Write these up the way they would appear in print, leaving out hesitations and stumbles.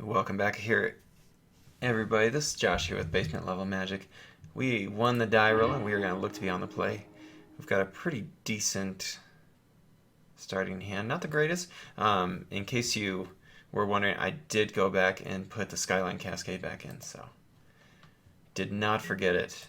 Welcome back here, everybody. This is Josh here with Basement Level Magic. We won the die roll and we are going to look to be on the play. We've got a pretty decent starting hand. Not the greatest. In case you were wondering, I did go back and put the Skyline Cascade back in, so did not forget it.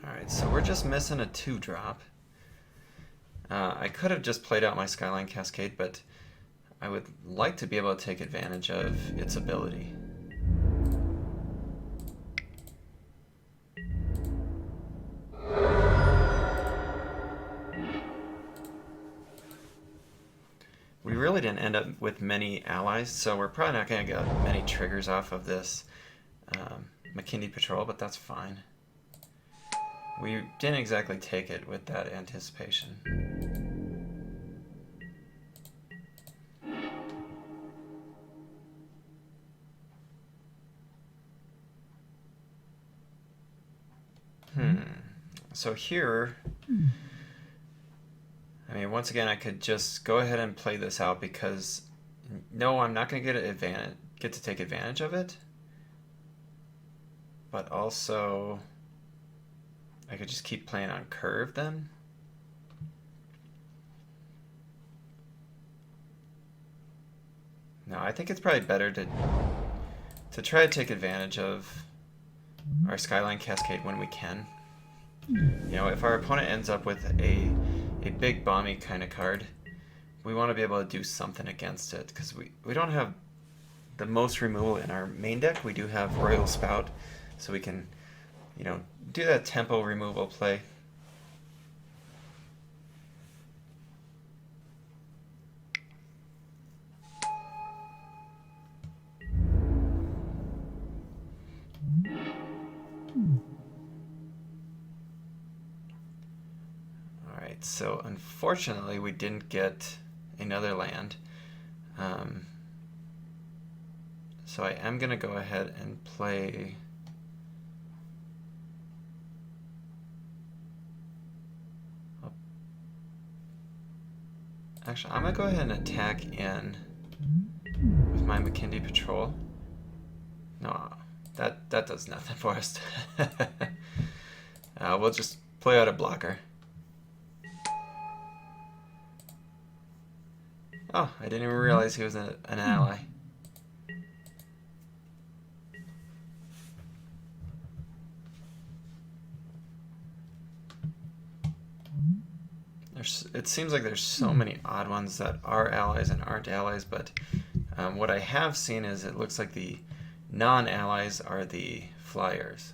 Alright, so we're just missing a 2-drop. I could have just played out my Skyline Cascade, but I would like to be able to take advantage of its ability. We really didn't end up with many allies, so we're probably not going to get many triggers off of this McKinley Patrol, but that's fine. We didn't exactly take it with that anticipation. So here, I mean, once again, I could just go ahead and play this out because no, I'm not going to get to take advantage of it. But also, I could just keep playing on curve then. No, I think it's probably better to try to take advantage of our Skyline Cascade when we can. You know, if our opponent ends up with a big bomby kind of card, we want to be able to do something against it because we don't have the most removal in our main deck. We do have Royal Spout, so we can, you know, do that tempo removal play. Alright, so unfortunately we didn't get another land. So I am going to go ahead and play... Actually, I'm going to go ahead and attack in with my McKinley Patrol. No, that does nothing for us. We'll just play out a blocker. Oh, I didn't even realize he was an ally. It seems like there's so many odd ones that are allies and aren't allies, but what I have seen is it looks like the non-allies are the Flyers.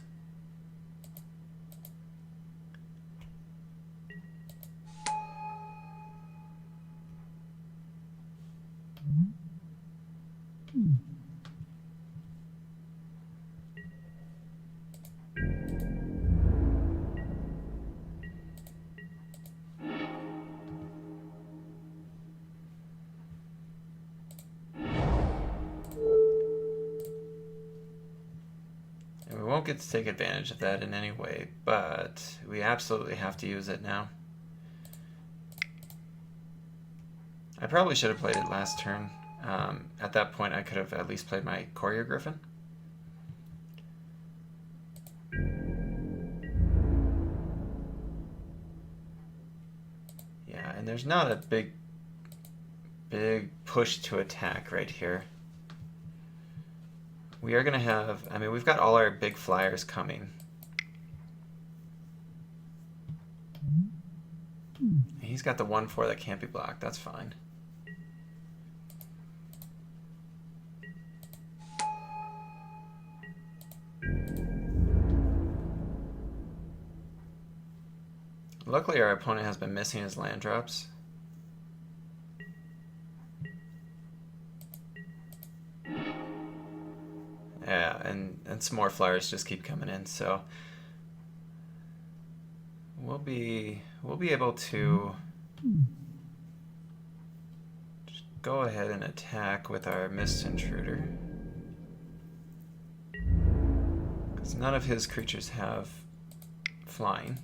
And we won't get to take advantage of that in any way, but we absolutely have to use it now. I probably should have played it last turn. At that point, I could have at least played my Courier Griffin. Yeah, and there's not a big push to attack right here. We are going to have, I mean, we've got all our big flyers coming. He's got the 1/4 that can't be blocked. That's fine. Luckily, our opponent has been missing his land drops. Yeah, and some more flyers just keep coming in, so we'll be able to just go ahead and attack with our Mist Intruder. Because none of his creatures have flying.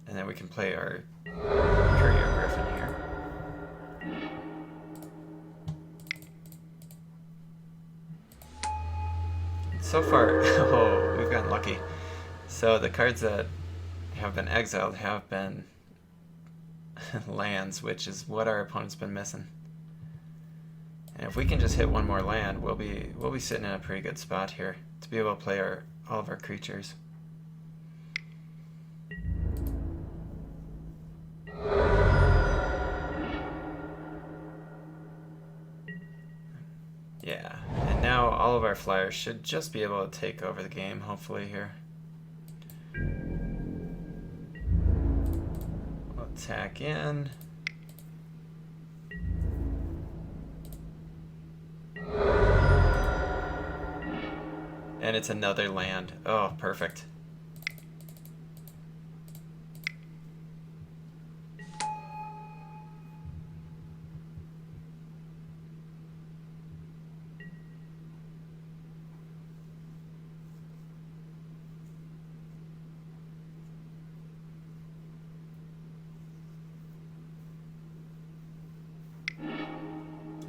And then we can play our Courier Griffin here. So far, oh, we've gotten lucky. So the cards that have been exiled have been lands, which is what our opponent's been missing. And if we can just hit one more land, we'll be sitting in a pretty good spot here to be able to play all of our creatures. Yeah, and now all of our flyers should just be able to take over the game, hopefully, here. We'll attack in. And it's another land. Oh, perfect.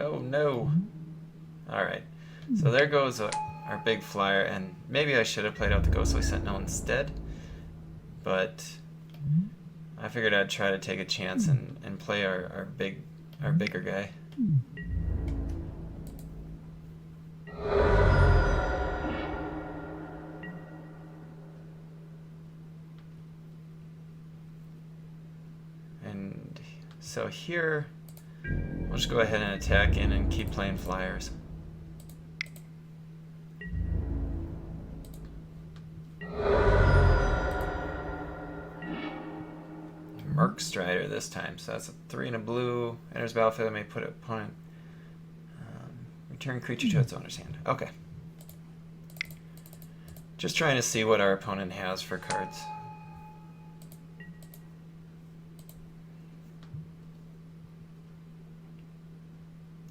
Oh no. Alright, so there goes our big flyer, and maybe I should have played out the Ghostly Sentinel instead, but I figured I'd try to take a chance and play our bigger guy. And so here, we'll just go ahead and attack in and keep playing flyers. Merc Strider this time, so that's a 3 and a blue. Enters battlefield, may put opponent. Return creature to its owner's hand. Okay. Just trying to see what our opponent has for cards.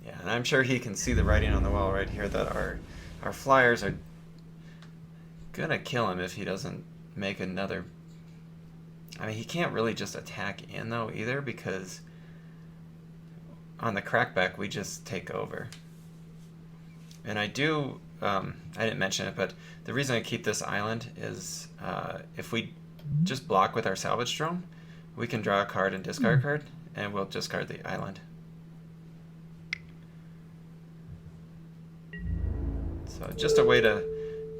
Yeah, and I'm sure he can see the writing on the wall right here that our flyers are gonna kill him if he doesn't make another. I mean, he can't really just attack in though either, because on the crackback we just take over. And I do, I didn't mention it, but the reason I keep this island is if we just block with our salvage drone, we can draw a card and discard a card, and we'll discard the island. So just a way to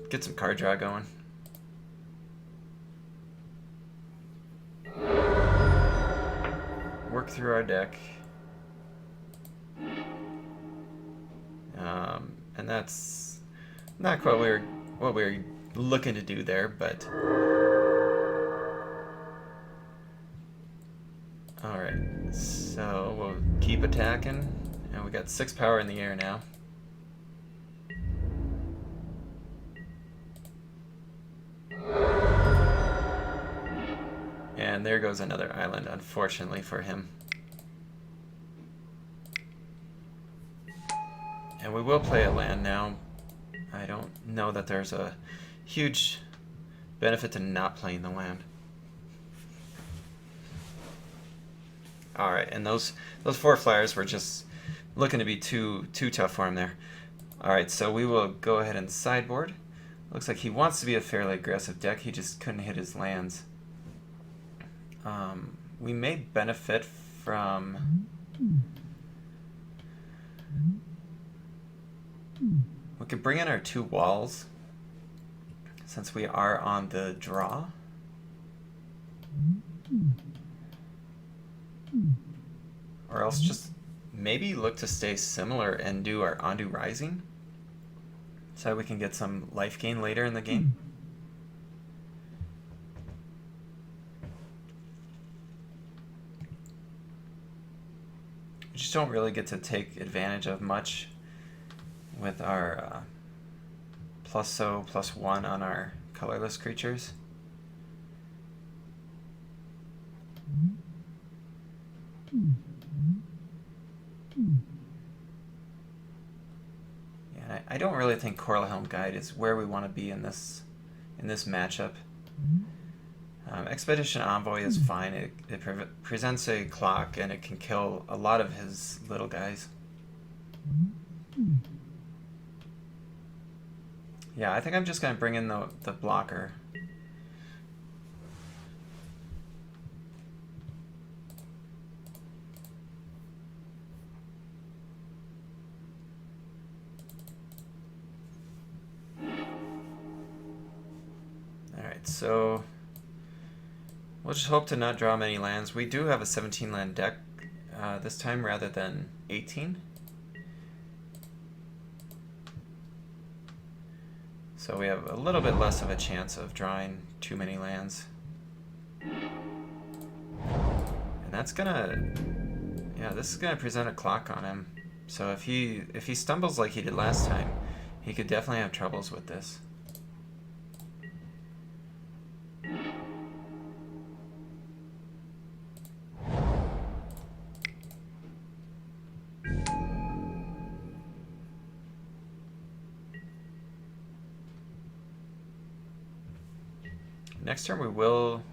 get some card draw going. Work through our deck. And that's not quite what we were looking to do there, but alright, so we'll keep attacking, and we got 6 power in the air now. And there goes another island, unfortunately for him. And we will play a land now. I don't know that there's a huge benefit to not playing the land. Alright, and those 4 flyers were just looking to be too tough for him there. Alright, so we will go ahead and sideboard. Looks like he wants to be a fairly aggressive deck, he just couldn't hit his lands. We may benefit from... We could bring in our 2 walls, since we are on the draw. Or else just maybe look to stay similar and do our Undo Rising, so we can get some life gain later in the game. We just don't really get to take advantage of much with our +1 on our colorless creatures. Yeah, I don't really think Coral Helm Guide is where we want to be in this matchup. Expedition Envoy is fine. It presents a clock and it can kill a lot of his little guys. Yeah, I think I'm just going to bring in the blocker. Alright, so we'll just hope to not draw many lands. We do have a 17 land deck this time rather than 18. So we have a little bit less of a chance of drawing too many lands. And that's gonna, yeah, this is gonna present a clock on him. So if he stumbles like he did last time, he could definitely have troubles with this. Next turn we will,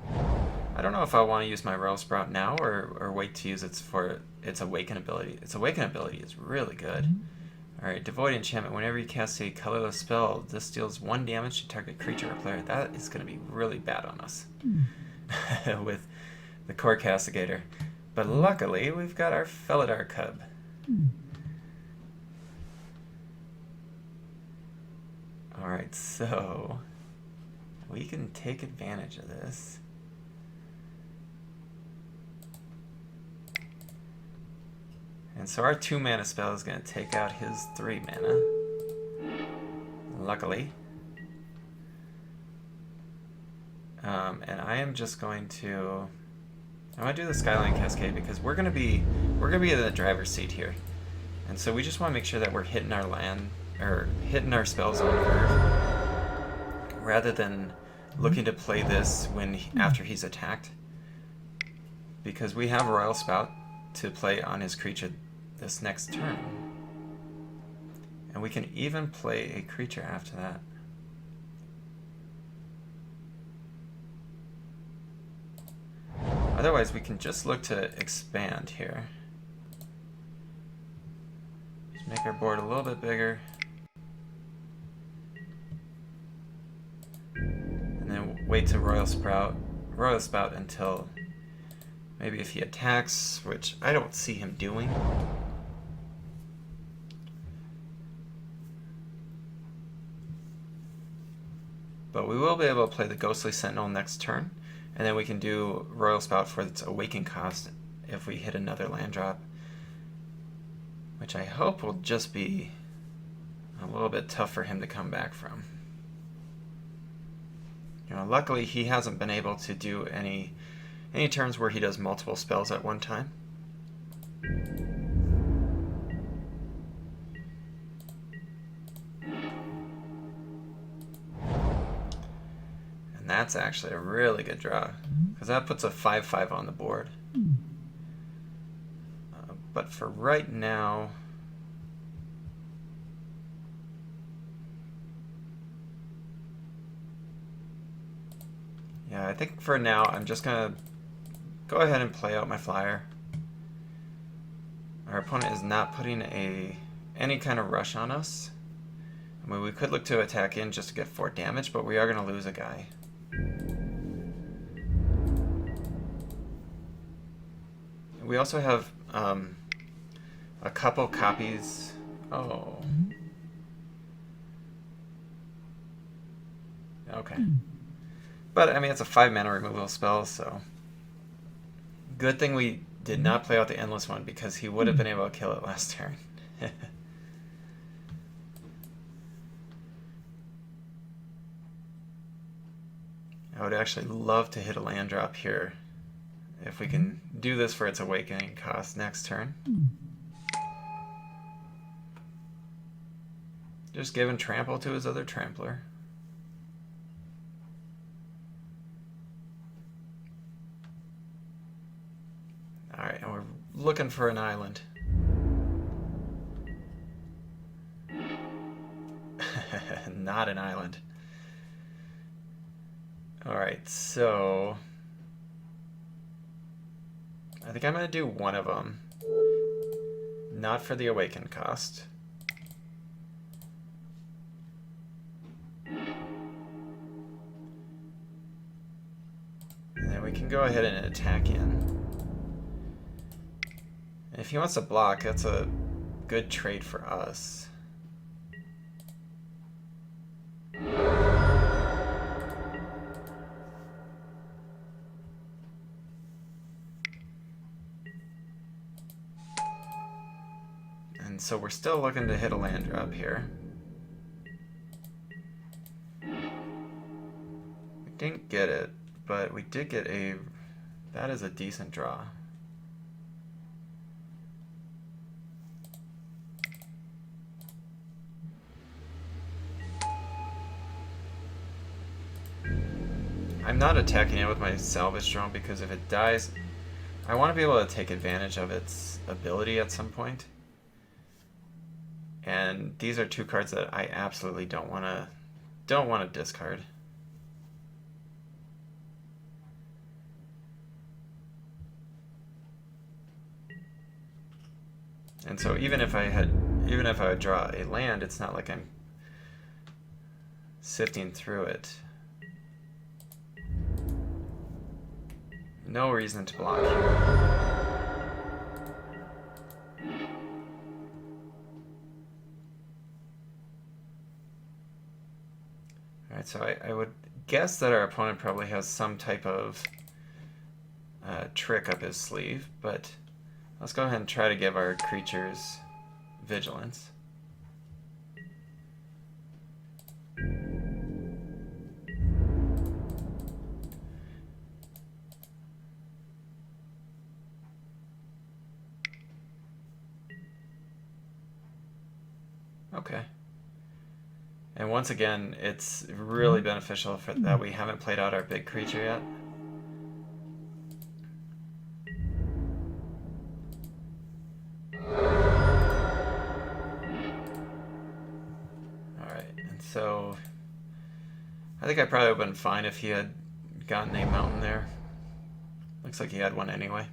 I don't know if I want to use my Royal Sprout now or wait to use it for its Awaken ability. Its Awaken ability is really good. Alright, Devoid Enchantment. Whenever you cast a colorless spell, this deals 1 damage to target creature or player. That is going to be really bad on us with the Core Castigator. But luckily, we've got our Felidar Cub. Alright, so we can take advantage of this. And so our 2 mana spell is going to take out his 3 mana. Luckily. And I am just going to, I'm going to do the Skyline Cascade because we're going to be in the driver's seat here. And so we just want to make sure that we're hitting our land, or hitting our spells on curve, rather than looking to play this after he's attacked. Because we have Royal Spout to play on his creature this next turn. And we can even play a creature after that. Otherwise, we can just look to expand here. Just make our board a little bit bigger. And then wait to Royal Spout until maybe if he attacks, which I don't see him doing. But we will be able to play the Ghostly Sentinel next turn, and then we can do Royal Spout for its Awaken cost if we hit another land drop, which I hope will just be a little bit tough for him to come back from. You know, luckily he hasn't been able to do any turns where he does multiple spells at one time. And that's actually a really good draw, because that puts a 5/5 on the board. But for right now, yeah, I think for now I'm just going to go ahead and play out my flyer. Our opponent is not putting any kind of rush on us. I mean, we could look to attack in just to get 4 damage, but we are going to lose a guy. We also have a couple copies. Oh. Okay. But, I mean, it's a 5 mana removal spell, so good thing we did not play out the Endless one, because he would have been able to kill it last turn. I would actually love to hit a land drop here if we can do this for its Awakening cost next turn. Just giving trample to his other trampler. Alright, and we're looking for an island. Not an island. Alright, so I think I'm going to do one of them. Not for the awaken cost. And then we can go ahead and attack in. And if he wants to block, that's a good trade for us. And so we're still looking to hit a land drop here. We didn't get it, but we did get a... That is a decent draw. I'm not attacking it with my salvage drone because if it dies, I want to be able to take advantage of its ability at some point. And these are two cards that I absolutely don't want to discard. And so even if I would draw a land, it's not like I'm sifting through it. No reason to block here. Alright, so I would guess that our opponent probably has some type of trick up his sleeve, but let's go ahead and try to give our creatures vigilance. Okay. And once again, it's really beneficial that we haven't played out our big creature yet. Alright, and so I think I probably would have been fine if he had gotten a mountain there. Looks like he had one anyway.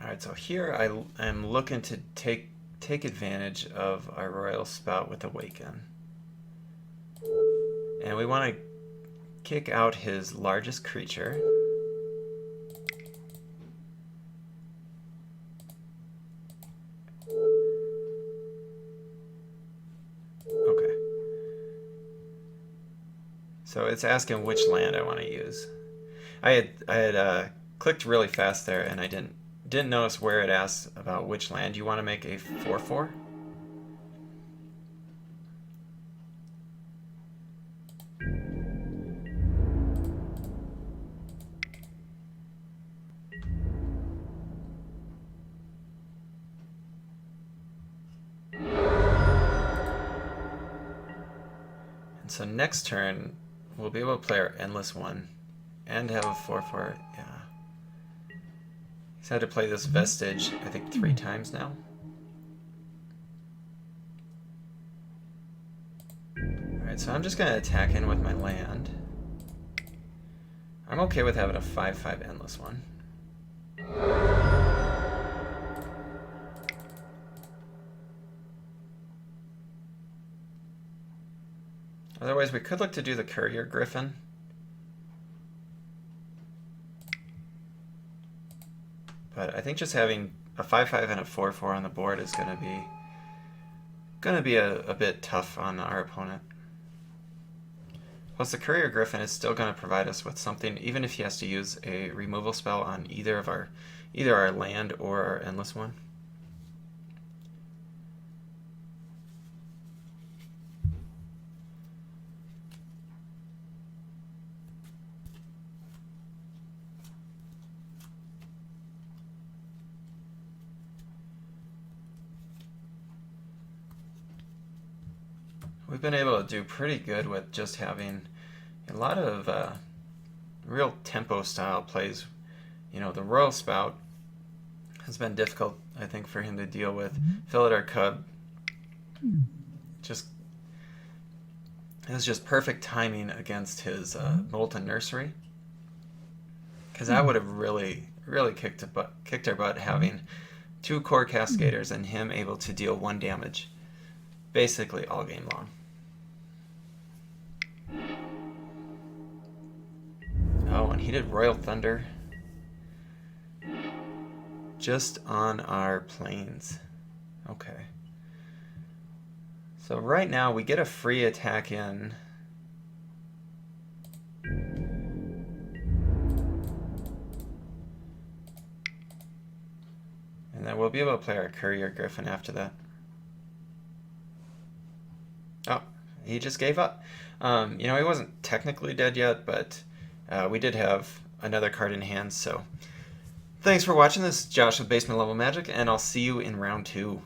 Alright, so here I am looking to take advantage of our Royal Spout with Awaken. And we want to kick out his largest creature. Okay. So it's asking which land I want to use. I had clicked really fast there and I didn't notice where it asks about which land you want to make a 4/4. And so next turn we'll be able to play our Endless One and have a 4/4. Yeah. He's had to play this Vestige, I think, 3 times now. Alright, so I'm just going to attack in with my land. I'm okay with having a 5/5 Endless One. Otherwise, we could look to do the Courier Griffin. But I think just having a 5/5 and a 4/4 on the board is going to be a bit tough on our opponent. Plus the Courier Griffin is still going to provide us with something, even if he has to use a removal spell on either our land or our Endless one. We've been able to do pretty good with just having a lot of real tempo style plays. You know, the Royal Spout has been difficult, I think, for him to deal with. Philidor Cub, it was just perfect timing against his Molten Nursery, because that would have really kicked our butt, having 2 core Cascaders and him able to deal 1 damage basically all game long. Oh, and he did Royal Thunder just on our plains. Okay. So right now we get a free attack in. And then we'll be able to play our Courier Griffin after that. Oh, he just gave up. You know, he wasn't technically dead yet, but we did have another card in hand, so thanks for watching. This is Josh with Basement Level Magic, and I'll see you in round 2.